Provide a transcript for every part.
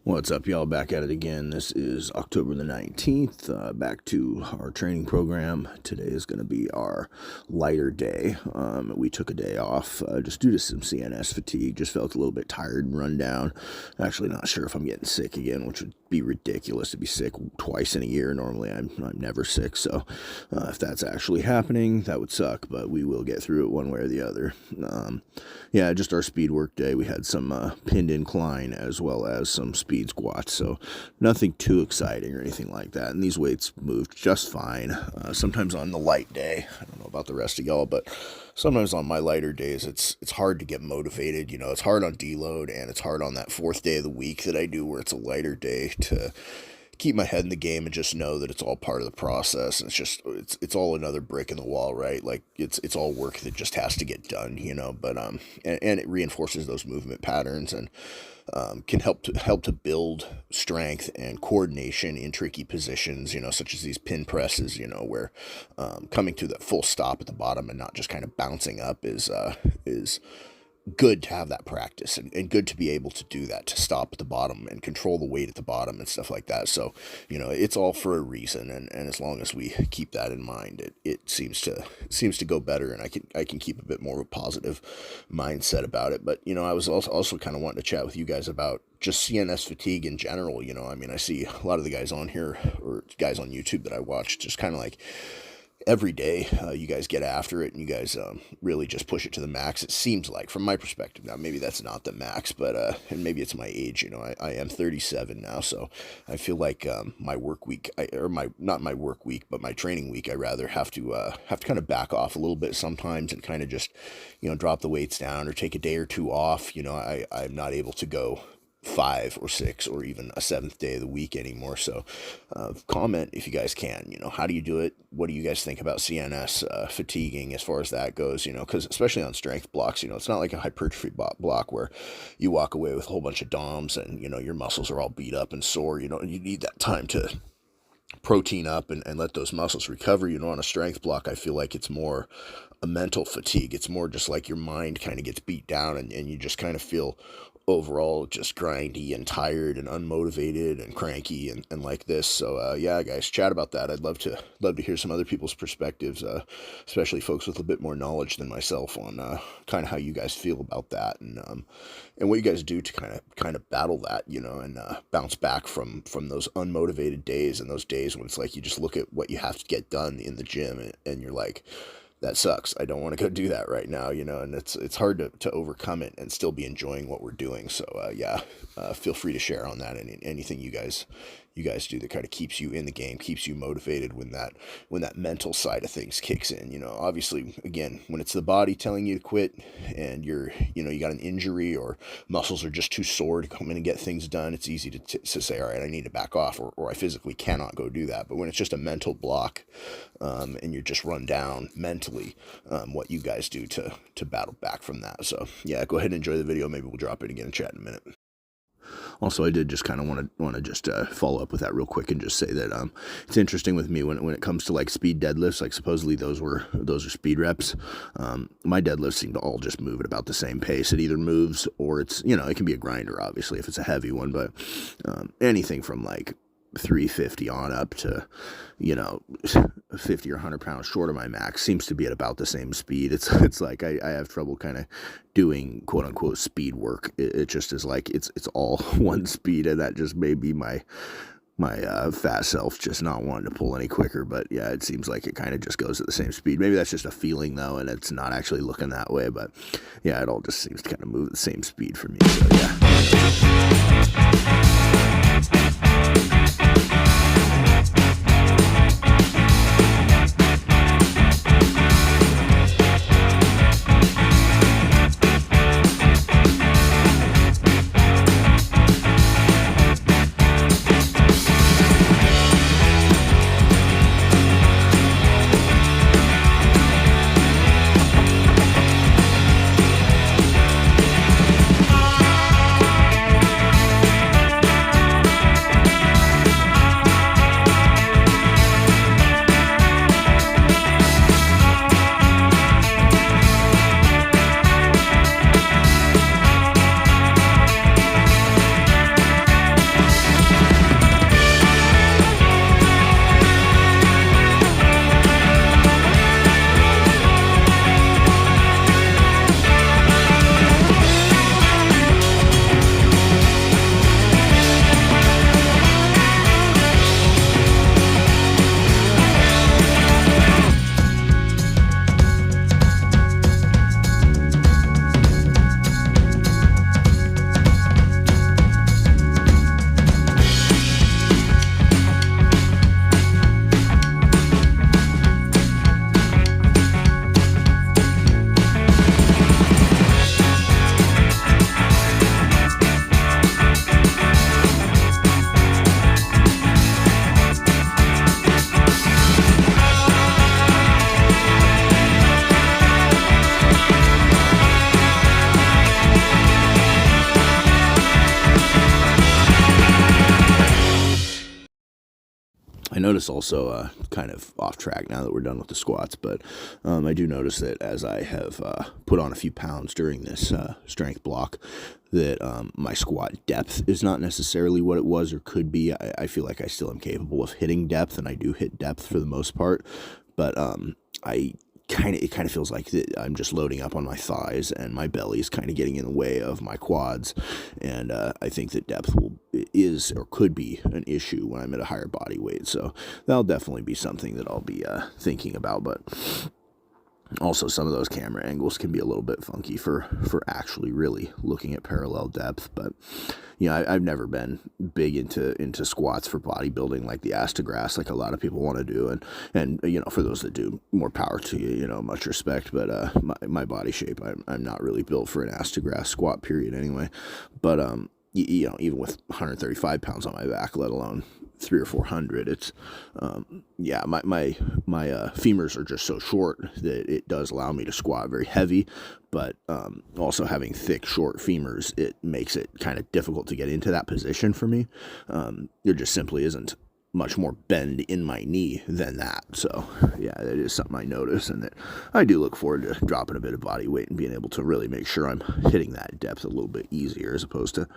What's up, y'all? Back at it again. This is October the 19th, back to our training program. Today is going to be our lighter day. We took a day off just due to some CNS fatigue. Just felt a little bit tired and run down. Actually not sure if I'm getting sick again, which would be ridiculous to be sick twice in a year. Normally I'm never sick, so if that's actually happening, that would suck, but we will get through it one way or the other. Yeah, just our speed work day. We had some pinned incline as well as some speed squats, so nothing too exciting or anything like that. And these weights moved just fine. Sometimes on the light day, I don't know about the rest of y'all, but sometimes on my lighter days, it's hard to get motivated. You know, it's hard on deload, and it's hard on that fourth day of the week that I do where it's a lighter day to keep my head in the game and just know that it's all part of the process. And it's all another brick in the wall, right? Like it's all work that just has to get done, you know, but, and it reinforces those movement patterns and, can help to build strength and coordination in tricky positions, you know, such as these pin presses, you know, where, coming to that full stop at the bottom and not just kind of bouncing up is good to have that practice and good to be able to do that, to stop at the bottom and control the weight at the bottom and stuff like that. So, you know, it's all for a reason. And as long as we keep that in mind, it seems to go better, and I can keep a bit more of a positive mindset about it. But, you know, I was also kind of wanting to chat with you guys about just CNS fatigue in general. You know, I mean, I see a lot of the guys on here or guys on YouTube that I watch just kind of like, every day, you guys get after it, and you guys really just push it to the max. It seems like, from my perspective, now maybe that's not the max, but and maybe it's my age. You know, I am 37 now, so I feel like my work week, not my work week, but my training week, I rather have to kind of back off a little bit sometimes and kind of just, you know, drop the weights down or take a day or two off. You know, I'm not able to go 5 or 6 or even a 7th day of the week anymore. So comment if you guys can, you know, how do you do it? What do you guys think about CNS fatiguing as far as that goes? You know, because especially on strength blocks, you know, it's not like a hypertrophy block where you walk away with a whole bunch of DOMs and, you know, your muscles are all beat up and sore. You know, you need that time to protein up and let those muscles recover. You know, on a strength block, I feel like it's more a mental fatigue. It's more just like your mind kind of gets beat down and you just kind of feel overall just grindy and tired and unmotivated and cranky and like this. So yeah, guys, chat about that. I'd love to hear some other people's perspectives, especially folks with a bit more knowledge than myself on kind of how you guys feel about that and what you guys do to kind of battle that, you know, and bounce back from those unmotivated days and those days when it's like you just look at what you have to get done in the gym and you're like, that sucks. I don't want to go do that right now, you know, and it's hard to overcome it and still be enjoying what we're doing. So, yeah, feel free to share on that and anything you guys do that kind of keeps you in the game, keeps you motivated when that mental side of things kicks in. You know, obviously, again, when it's the body telling you to quit and you got an injury or muscles are just too sore to come in and get things done, it's easy to say, all right, I need to back off or I physically cannot go do that. But when it's just a mental block, and you're just run down mentally, what you guys do to battle back from that. So yeah, go ahead and enjoy the video. Maybe we'll drop it again and chat in a minute. Also, I did just kind of want to just follow up with that real quick and just say that it's interesting with me when it comes to like speed deadlifts. Like supposedly those are speed reps. My deadlifts seem to all just move at about the same pace. It either moves or it's, you know, it can be a grinder obviously if it's a heavy one, but anything from like 350 on up to, you know, 50 or 100 pounds short of my max seems to be at about the same speed. It's like I have trouble kind of doing quote unquote speed work. It just is like it's all one speed, and that just may be my fat self just not wanting to pull any quicker. But yeah, it seems like it kind of just goes at the same speed. Maybe that's just a feeling though, and it's not actually looking that way. But yeah, it all just seems to kind of move at the same speed for me. So yeah. I notice also, kind of off track now that we're done with the squats, but I do notice that as I have put on a few pounds during this strength block, that my squat depth is not necessarily what it was or could be. I feel like I still am capable of hitting depth, and I do hit depth for the most part, but it kind of feels like that I'm just loading up on my thighs, and my belly is kind of getting in the way of my quads, and I think that depth is or could be an issue when I'm at a higher body weight, so that'll definitely be something that I'll be thinking about. But also, some of those camera angles can be a little bit funky for actually really looking at parallel depth. But I've never been big into squats for bodybuilding, like the ass to grass, like a lot of people want to do. And for those that do, more power to you. Much respect. But my body shape, I'm not really built for an ass to grass squat, period. Anyway, but even with 135 pounds on my back, let alone 300 or 400, it's my femurs are just so short that it does allow me to squat very heavy, but also having thick short femurs, it makes it kind of difficult to get into that position for me. There just simply isn't much more bend in my knee than that. So yeah, that is something I notice, and that I do look forward to dropping a bit of body weight and being able to really make sure I'm hitting that depth a little bit easier, as opposed to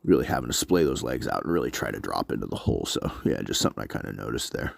really having to splay those legs out and really try to drop into the hole. So yeah, just something I kind of noticed there.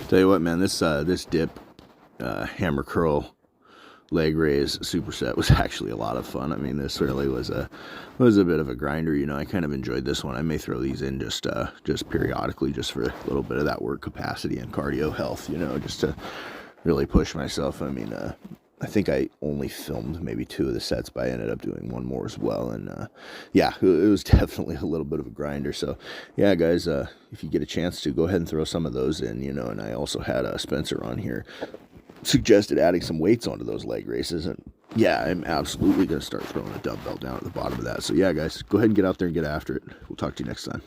Tell you what, man, this dip hammer curl leg raise superset was actually a lot of fun. I mean, this really was a bit of a grinder. I kind of enjoyed this one. I may throw these in just periodically, just for a little bit of that work capacity and cardio health, just to really push myself. I mean, I think I only filmed maybe 2 of the sets, but I ended up doing 1 more as well. And yeah, it was definitely a little bit of a grinder. So yeah, guys, if you get a chance to, go ahead and throw some of those in, and I also had Spencer on here suggested adding some weights onto those leg races, and yeah, I'm absolutely going to start throwing a dumbbell down at the bottom of that. So yeah, guys, go ahead and get out there and get after it. We'll talk to you next time.